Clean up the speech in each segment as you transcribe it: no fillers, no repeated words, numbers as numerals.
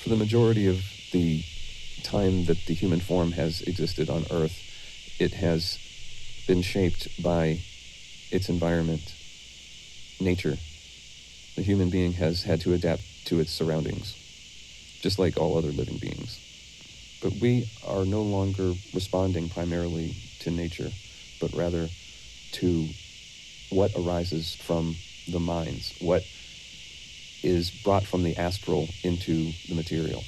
For the majority of the time that the human form has existed on Earth, it has been shaped by its environment, nature. The human being has had to adapt to its surroundings, just like all other living beings. But we are no longer responding primarily to nature, but rather to what arises from the minds, what is brought from the astral into the material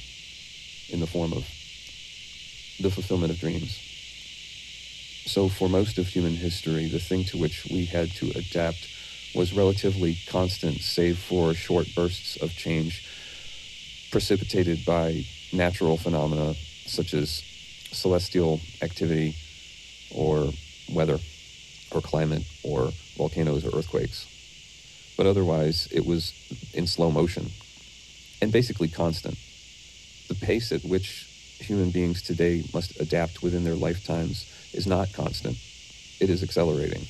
in the form of the fulfillment of dreams. So for most of human history, the thing to which we had to adapt was relatively constant, save for short bursts of change precipitated by natural phenomena such as celestial activity or weather or climate or volcanoes or earthquakes. But otherwise, it was in slow motion and basically constant. The pace at which human beings today must adapt within their lifetimes is not constant. It is accelerating.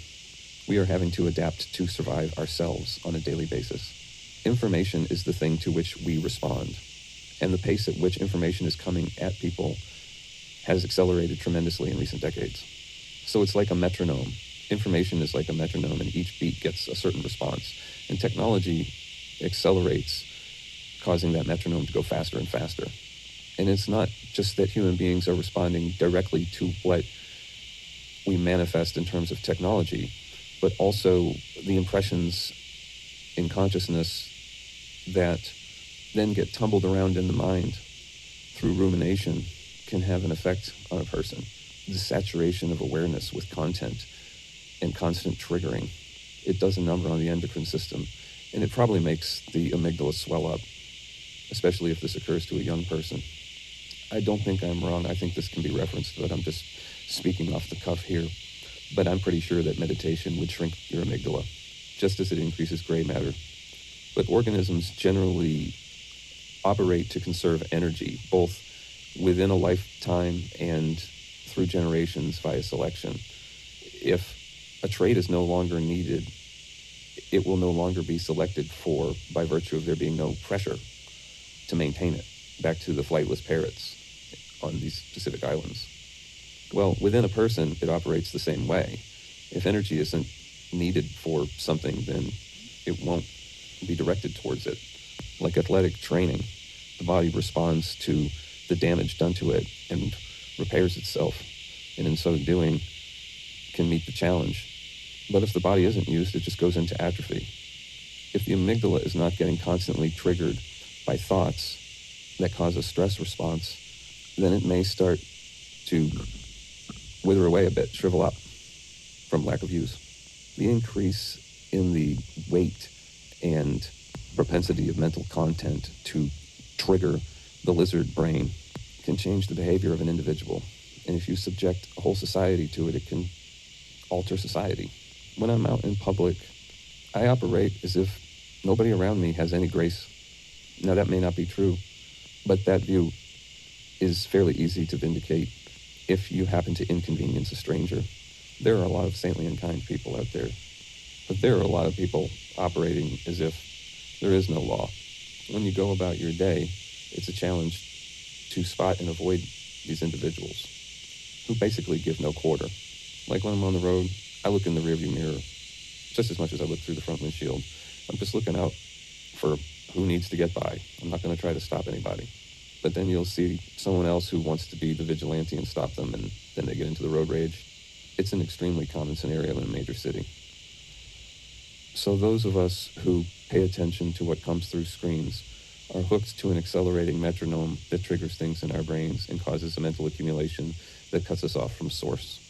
We are having to adapt to survive ourselves on a daily basis. Information is the thing to which we respond, and the pace at which information is coming at people has accelerated tremendously in recent decades. So it's like a metronome. Information is like a metronome, and each beat gets a certain response. And technology accelerates, causing that metronome to go faster and faster. And it's not just that human beings are responding directly to what we manifest in terms of technology, but also the impressions in consciousness that then get tumbled around in the mind through rumination can have an effect on a person. The saturation of awareness with content and constant triggering, it does a number on the endocrine system, and it probably makes the amygdala swell up, especially if this occurs to a young person. I don't think I'm wrong. I think this can be referenced, but I'm just speaking off the cuff here. But I'm pretty sure that meditation would shrink your amygdala, just as it increases gray matter. But organisms generally operate to conserve energy, both within a lifetime and through generations via selection. If a trait is no longer needed, it will no longer be selected for by virtue of there being no pressure to maintain it. Back to the flightless parrots on these Pacific islands. Well, within a person, it operates the same way. If energy isn't needed for something, then it won't be directed towards it. Like athletic training, the body responds to the damage done to it and repairs itself, and in so doing can meet the challenge. But if the body isn't used, it just goes into atrophy. If the amygdala is not getting constantly triggered by thoughts that cause a stress response, then it may start to wither away a bit, shrivel up from lack of use. The increase in the weight and propensity of mental content to trigger the lizard brain can change the behavior of an individual. And if you subject a whole society to it, it can alter society. When I'm out in public, I operate as if nobody around me has any grace. Now, that may not be true, but that view is fairly easy to vindicate if you happen to inconvenience a stranger. There are a lot of saintly and kind people out there, but there are a lot of people operating as if there is no law. When you go about your day, it's a challenge to spot and avoid these individuals who basically give no quarter. Like when I'm on the road, I look in the rearview mirror just as much as I look through the front windshield. I'm just looking out for who needs to get by. I'm not going to try to stop anybody. But then you'll see someone else who wants to be the vigilante and stop them, and then they get into the road rage. It's an extremely common scenario in a major city. So those of us who pay attention to what comes through screens are hooked to an accelerating metronome that triggers things in our brains and causes a mental accumulation that cuts us off from source.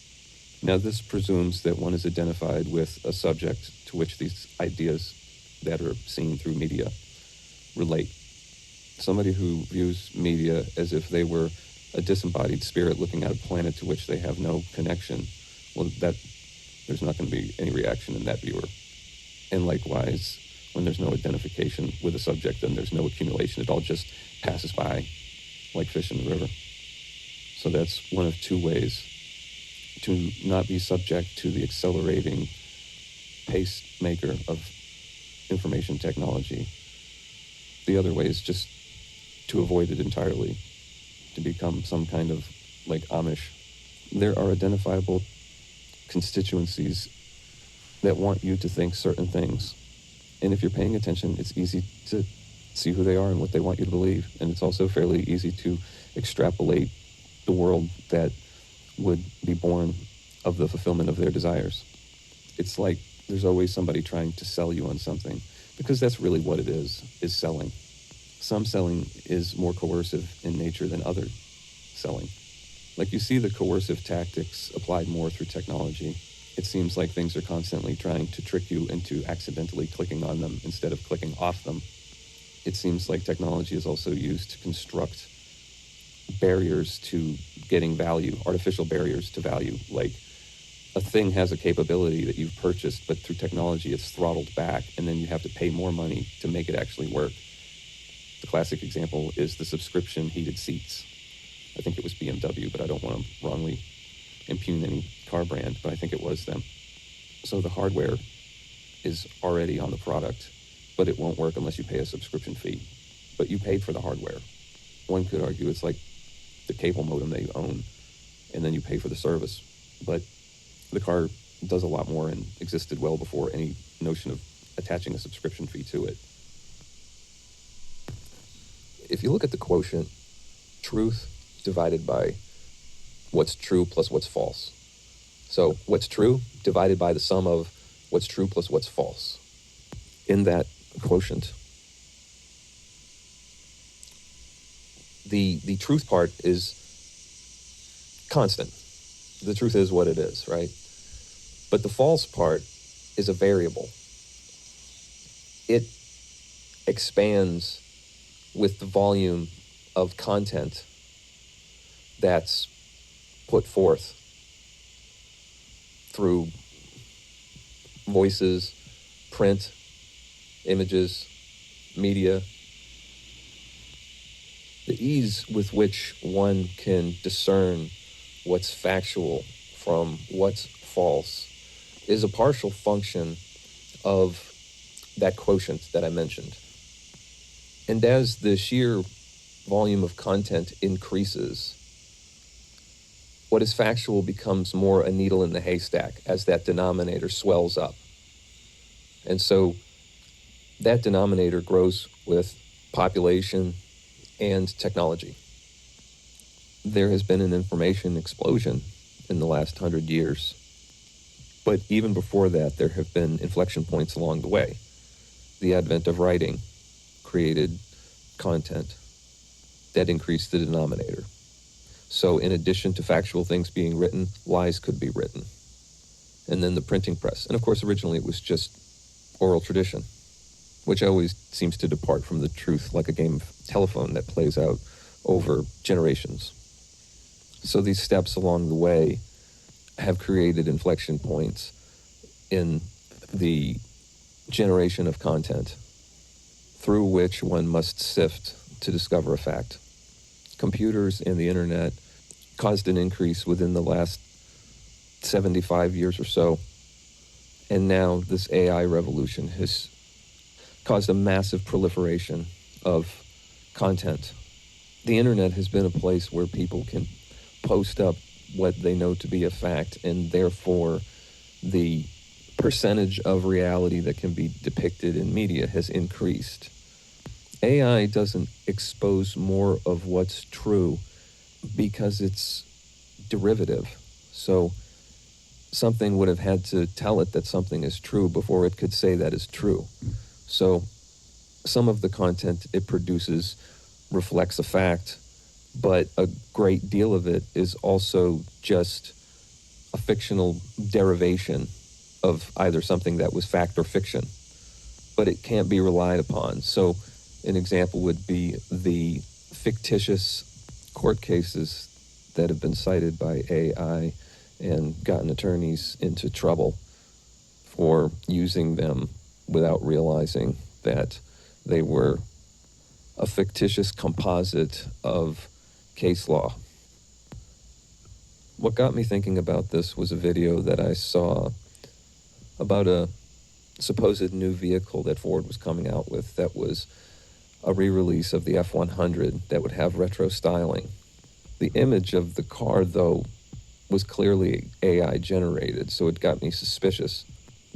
Now, this presumes that one is identified with a subject to which these ideas that are seen through media relate. Somebody who views media as if they were a disembodied spirit looking at a planet to which they have no connection, well, there's not going to be any reaction in that viewer. And likewise, when there's no identification with a subject, then there's no accumulation. It all just passes by like fish in the river. So that's one of two ways to not be subject to the accelerating pacemaker of information technology. The other way is just to avoid it entirely, to become some kind of like Amish. There are identifiable constituencies that want you to think certain things. And if you're paying attention, it's easy to see who they are and what they want you to believe. And it's also fairly easy to extrapolate the world that would be born of the fulfillment of their desires. It's like there's always somebody trying to sell you on something, because that's really what it is selling. Some selling is more coercive in nature than other selling. Like you see the coercive tactics applied more through technology. It seems like things are constantly trying to trick you into accidentally clicking on them instead of clicking off them. It seems like technology is also used to construct barriers to getting value, artificial barriers to value. Like a thing has a capability that you've purchased, but through technology it's throttled back, and then you have to pay more money to make it actually work. The classic example is the subscription heated seats. I think it was BMW, but I don't want to wrongly impugn any car brand, but I think it was them. So the hardware is already on the product, but it won't work unless you pay a subscription fee. But you paid for the hardware. One could argue it's like the cable modem that you own, and then you pay for the service. But the car does a lot more and existed well before any notion of attaching a subscription fee to it. If you look at the quotient, truth divided by what's true plus what's false. So what's true divided by the sum of what's true plus what's false. In that quotient, the truth part is constant. The truth is what it is, right? But the false part is a variable. It expands with the volume of content that's put forth through voices, print, images, media. The ease with which one can discern what's factual from what's false is a partial function of that quotient that I mentioned. And as the sheer volume of content increases, what is factual becomes more a needle in the haystack as that denominator swells up. And so that denominator grows with population and technology. There has been an information explosion in the last 100 years. But even before that, there have been inflection points along the way. The advent of writing created content that increased the denominator. So in addition to factual things being written, lies could be written. And then the printing press. And of course, originally it was just oral tradition, which always seems to depart from the truth like a game of telephone that plays out over generations. So these steps along the way have created inflection points in the generation of content through which one must sift to discover a fact. Computers and the internet caused an increase within the last 75 years or so. And now this AI revolution has caused a massive proliferation of content. The internet has been a place where people can post up what they know to be a fact, and therefore the percentage of reality that can be depicted in media has increased. AI doesn't expose more of what's true because it's derivative. So something would have had to tell it that something is true before it could say that is true. So some of the content it produces reflects a fact, but a great deal of it is also just a fictional derivation of either something that was fact or fiction, but it can't be relied upon. So an example would be the fictitious court cases that have been cited by AI and gotten attorneys into trouble for using them without realizing that they were a fictitious composite of case law. What got me thinking about this was a video that I saw about a supposed new vehicle that Ford was coming out with that was a re-release of the F-100 that would have retro styling. The image of the car, though, was clearly AI generated, so it got me suspicious.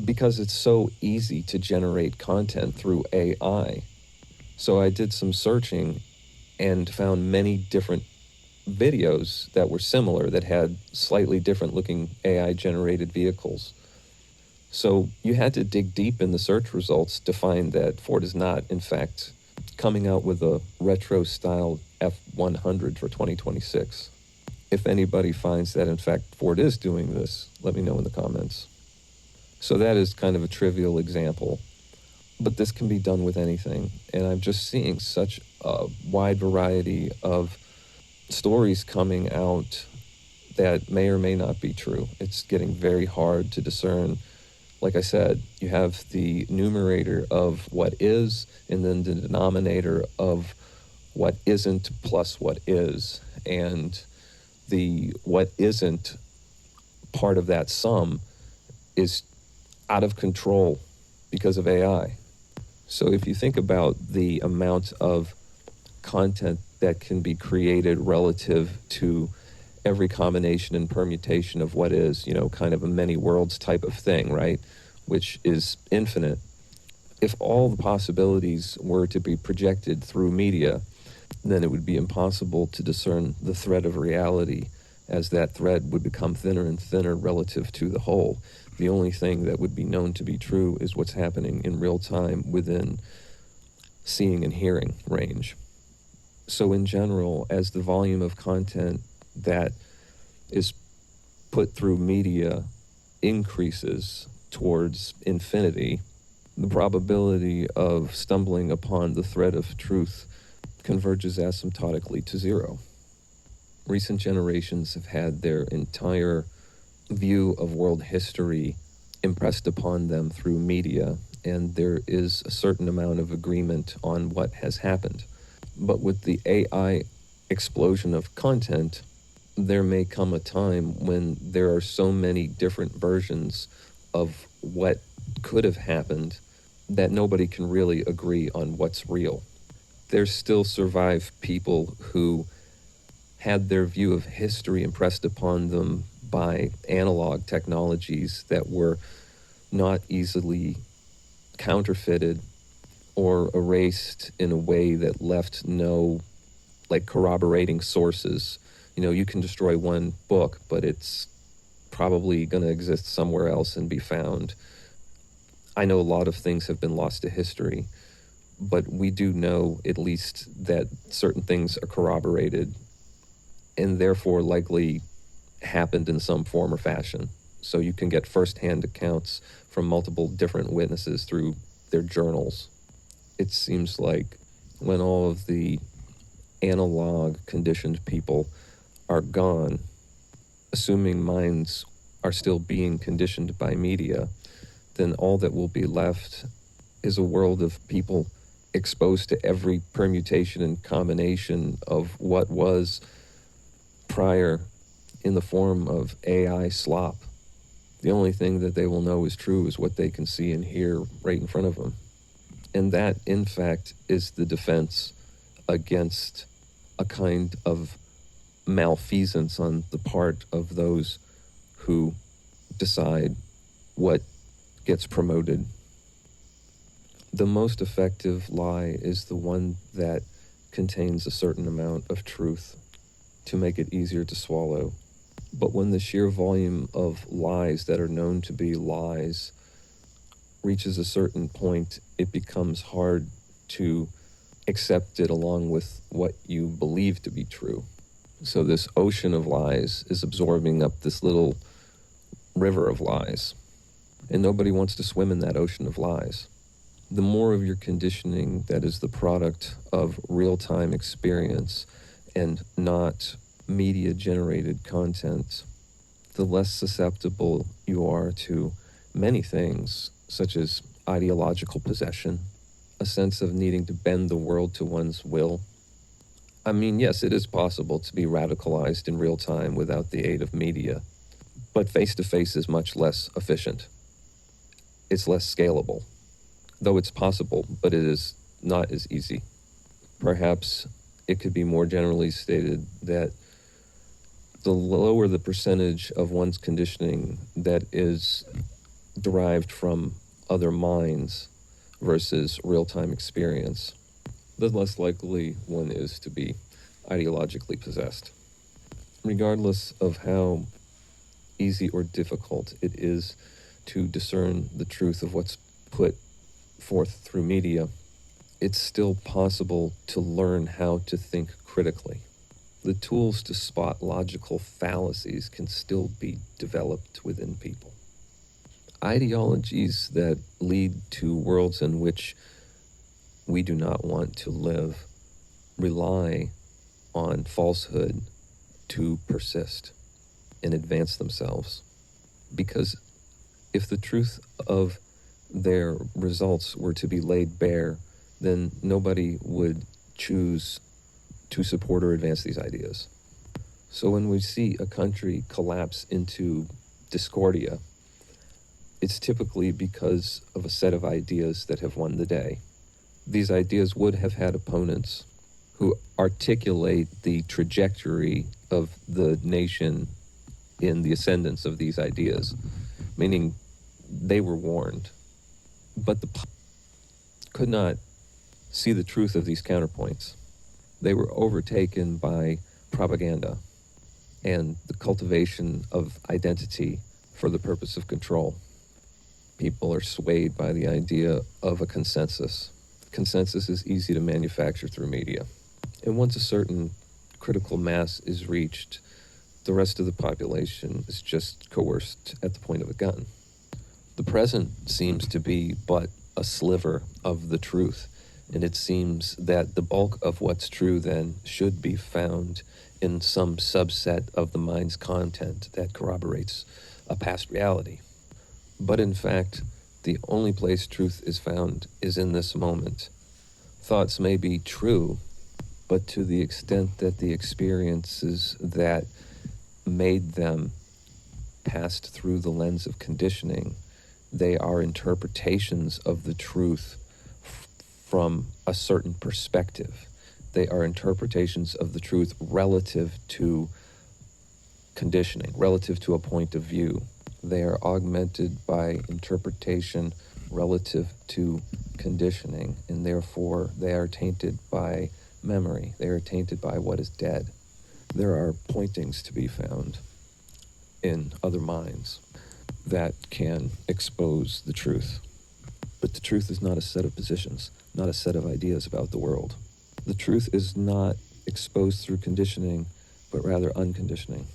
Because it's so easy to generate content through AI. So I did some searching and found many different videos that were similar, that had slightly different looking AI generated vehicles. So you had to dig deep in the search results to find that Ford is not, in fact, coming out with a retro styled F-100 for 2026. If anybody finds that, in fact, Ford is doing this, let me know in the comments. So that is kind of a trivial example, but this can be done with anything. And I'm just seeing such a wide variety of stories coming out that may or may not be true. It's getting very hard to discern. Like I said, you have the numerator of what is, and then the denominator of what isn't plus what is. And the what isn't part of that sum is out of control because of AI. So if you think about the amount of content that can be created relative to every combination and permutation of what is, kind of a many worlds type of thing, right? Which is infinite. If all the possibilities were to be projected through media, then it would be impossible to discern the thread of reality, as that thread would become thinner and thinner relative to the whole. The only thing that would be known to be true is what's happening in real time within seeing and hearing range. So in general, as the volume of content that is put through media increases towards infinity, the probability of stumbling upon the thread of truth converges asymptotically to zero. Recent generations have had their entire view of world history impressed upon them through media, and there is a certain amount of agreement on what has happened. But with the AI explosion of content, there may come a time when there are so many different versions of what could have happened that nobody can really agree on what's real. There still survive people who had their view of history impressed upon them by analog technologies that were not easily counterfeited or erased in a way that left no corroborating sources. You can destroy one book, but it's probably going to exist somewhere else and be found. I know a lot of things have been lost to history, but we do know at least that certain things are corroborated and therefore likely happened in some form or fashion. So you can get firsthand accounts from multiple different witnesses through their journals. It seems like when all of the analog conditioned people are gone, assuming minds are still being conditioned by media, then all that will be left is a world of people exposed to every permutation and combination of what was prior in the form of AI slop. The only thing that they will know is true is what they can see and hear right in front of them. And that, in fact, is the defense against a kind of malfeasance on the part of those who decide what gets promoted. The most effective lie is the one that contains a certain amount of truth to make it easier to swallow. But when the sheer volume of lies that are known to be lies reaches a certain point, it becomes hard to accept it along with what you believe to be true. So this ocean of lies is absorbing up this little river of lies, and nobody wants to swim in that ocean of lies. The more of your conditioning that is the product of real-time experience and not media-generated content, the less susceptible you are to many things, such as ideological possession, a sense of needing to bend the world to one's will. I mean, yes, it is possible to be radicalized in real time without the aid of media, but face-to-face is much less efficient. It's less scalable, though it's possible, but it is not as easy. Perhaps it could be more generally stated that the lower the percentage of one's conditioning that is derived from other minds versus real-time experience, the less likely one is to be ideologically possessed. Regardless of how easy or difficult it is to discern the truth of what's put forth through media, it's still possible to learn how to think critically. The tools to spot logical fallacies can still be developed within people. Ideologies that lead to worlds in which we do not want to live rely on falsehood to persist and advance themselves. Because if the truth of their results were to be laid bare, then nobody would choose to support or advance these ideas. So when we see a country collapse into discordia, it's typically because of a set of ideas that have won the day. These ideas would have had opponents who articulate the trajectory of the nation in the ascendance of these ideas, meaning they were warned. But the could not see the truth of these counterpoints. They were overtaken by propaganda and the cultivation of identity for the purpose of control. People are swayed by the idea of a consensus. Consensus is easy to manufacture through media. And once a certain critical mass is reached, the rest of the population is just coerced at the point of a gun. The present seems to be but a sliver of the truth, and it seems that the bulk of what's true then should be found in some subset of the mind's content that corroborates a past reality. But in fact, the only place truth is found is in this moment. Thoughts may be true, but to the extent that the experiences that made them passed through the lens of conditioning, they are interpretations of the truth from a certain perspective. They are interpretations of the truth relative to conditioning, relative to a point of view. They are augmented by interpretation relative to conditioning, and therefore they are tainted by memory. They are tainted by what is dead. There are pointings to be found in other minds that can expose the truth. But the truth is not a set of positions, not a set of ideas about the world. The truth is not exposed through conditioning, but rather unconditioning.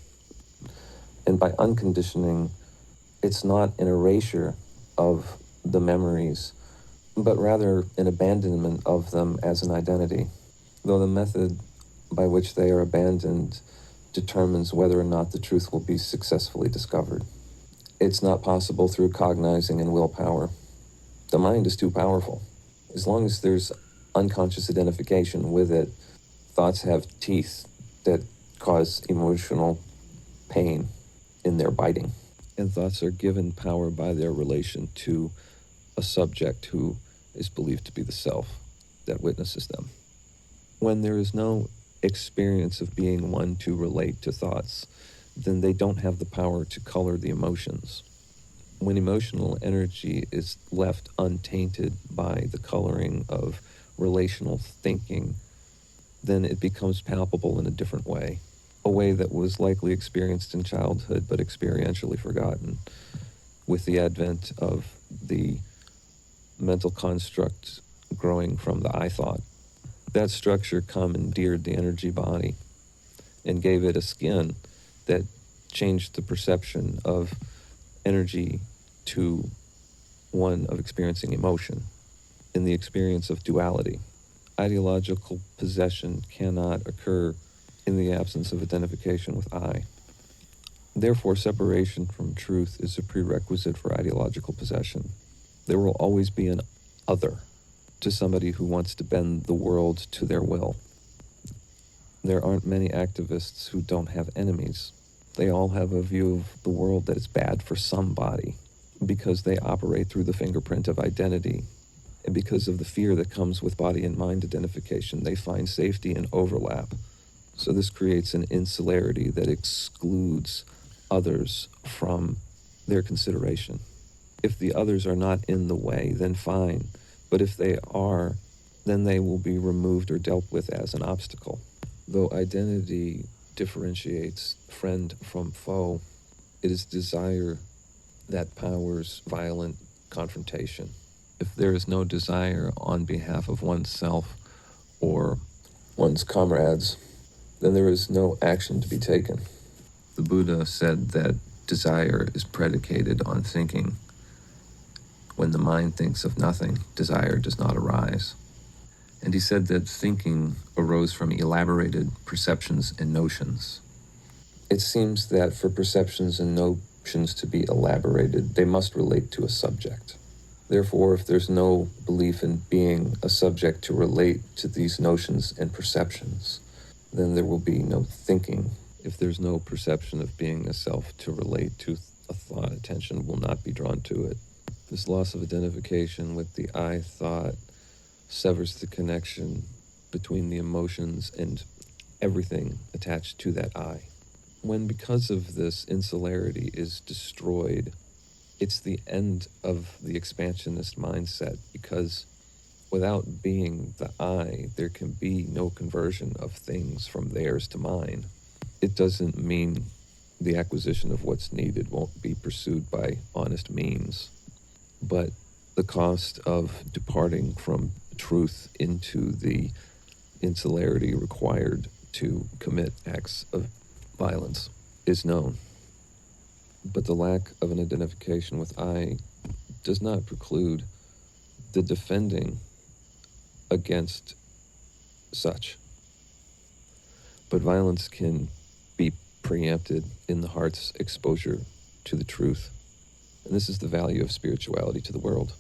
And by unconditioning, it's not an erasure of the memories, but rather an abandonment of them as an identity, though the method by which they are abandoned determines whether or not the truth will be successfully discovered. It's not possible through cognizing and willpower. The mind is too powerful. As long as there's unconscious identification with it, thoughts have teeth that cause emotional pain in their biting. And thoughts are given power by their relation to a subject who is believed to be the self that witnesses them. When there is no experience of being one to relate to thoughts, then they don't have the power to color the emotions. When emotional energy is left untainted by the coloring of relational thinking, then it becomes palpable in a different way, a way that was likely experienced in childhood but experientially forgotten with the advent of the mental construct growing from the I thought. That structure commandeered the energy body and gave it a skin that changed the perception of energy to one of experiencing emotion in the experience of duality. Ideological possession cannot occur in the absence of identification with I. Therefore, separation from truth is a prerequisite for ideological possession. There will always be an other to somebody who wants to bend the world to their will. There aren't many activists who don't have enemies. They all have a view of the world that is bad for somebody because they operate through the fingerprint of identity. And because of the fear that comes with body and mind identification, they find safety in overlap. So this creates an insularity that excludes others from their consideration. If the others are not in the way, then fine. But if they are, then they will be removed or dealt with as an obstacle. Though identity differentiates friend from foe, it is desire that powers violent confrontation. If there is no desire on behalf of oneself or one's comrades, then there is no action to be taken. The Buddha said that desire is predicated on thinking. When the mind thinks of nothing, desire does not arise. And he said that thinking arose from elaborated perceptions and notions. It seems that for perceptions and notions to be elaborated, they must relate to a subject. Therefore, if there's no belief in being a subject to relate to these notions and perceptions, then there will be no thinking. If there's no perception of being a self to relate to a thought, attention will not be drawn to it. This loss of identification with the I thought severs the connection between the emotions and everything attached to that I. When, because of this, insularity is destroyed, it's the end of the expansionist mindset, because without being the I, there can be no conversion of things from theirs to mine. It doesn't mean the acquisition of what's needed won't be pursued by honest means, but the cost of departing from truth into the insularity required to commit acts of violence is known. But the lack of an identification with I does not preclude the defending against such. But violence can be preempted in the heart's exposure to the truth. And this is the value of spirituality to the world.